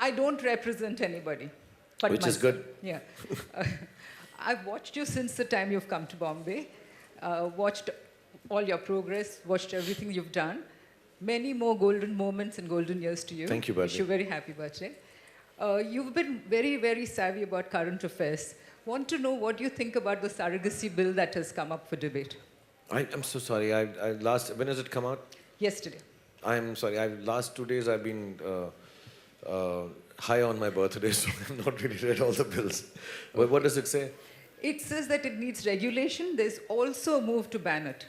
I don't represent anybody. But Which is myself. good. Yeah. Uh, I've watched you since the time you've come to Bombay, watched all your progress, watched everything you've done. Many more golden moments and golden years to you. Thank you, Wish Bharti. you a very happy birthday. You've been very, very savvy about current affairs. Want to know what you think about the surrogacy bill that has come up for debate I'm so sorry. When has it come out? yesterday? I'm sorry. Last 2 days I've been high on my birthday, so I've not really read all the bills. What does it say? It says that it needs regulation. There's also a move to ban it,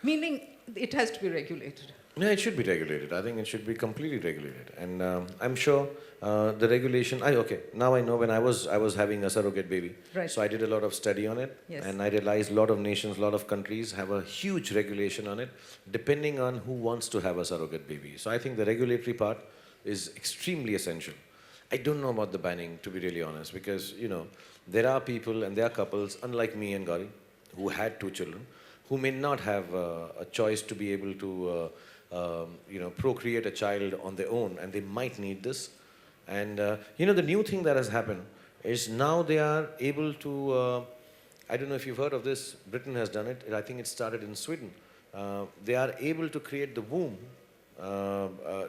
meaning it has to be regulated. Yeah, it should be regulated. I think it should be completely regulated, and I'm sure the regulation. Okay, now I know. When I was having a surrogate baby, Right. so I did a lot of study on it, Yes. and I realized a lot of nations, a lot of countries have a huge regulation on it, depending on who wants to have a surrogate baby. So I think the regulatory part is extremely essential. I don't know about the banning, to be really honest, because there are people and there are couples, unlike me and Gauri, who had 2 children, who may not have a choice to be able to procreate a child on their own, and they might need this. And the new thing that has happened is now they are able to. I don't know if you've heard of this. Britain has done it. I think it started in Sweden. They are able to create the womb,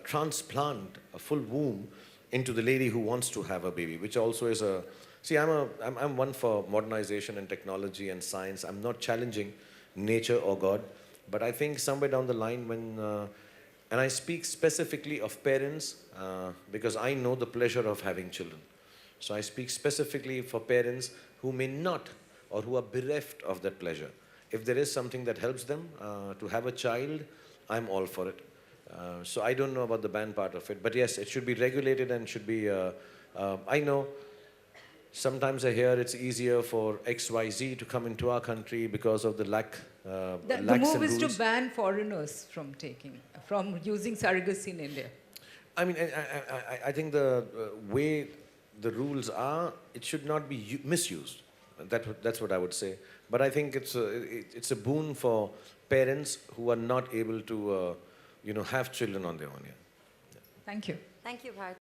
transplant a full womb into the lady who wants to have a baby, which also is a. See, I'm one for modernization and technology and science. I'm not challenging nature or God, but I think somewhere down the line and I speak specifically of parents because I know the pleasure of having children. So I speak specifically for parents who may not or who are bereft of that pleasure. If there is something that helps them to have a child, I'm all for it. So I don't know about the ban part of it, but yes, it should be regulated and should be. I know sometimes I hear it's easier for XYZ to come into our country because of the lack. The lax move in is to rules. ban foreigners from using surrogacy in India. I mean, I think the way the rules are, it should not be misused. That's what I would say. But I think it's a boon for parents who are not able to, have children on their own. Yeah. Thank you. Thank you, Bharti.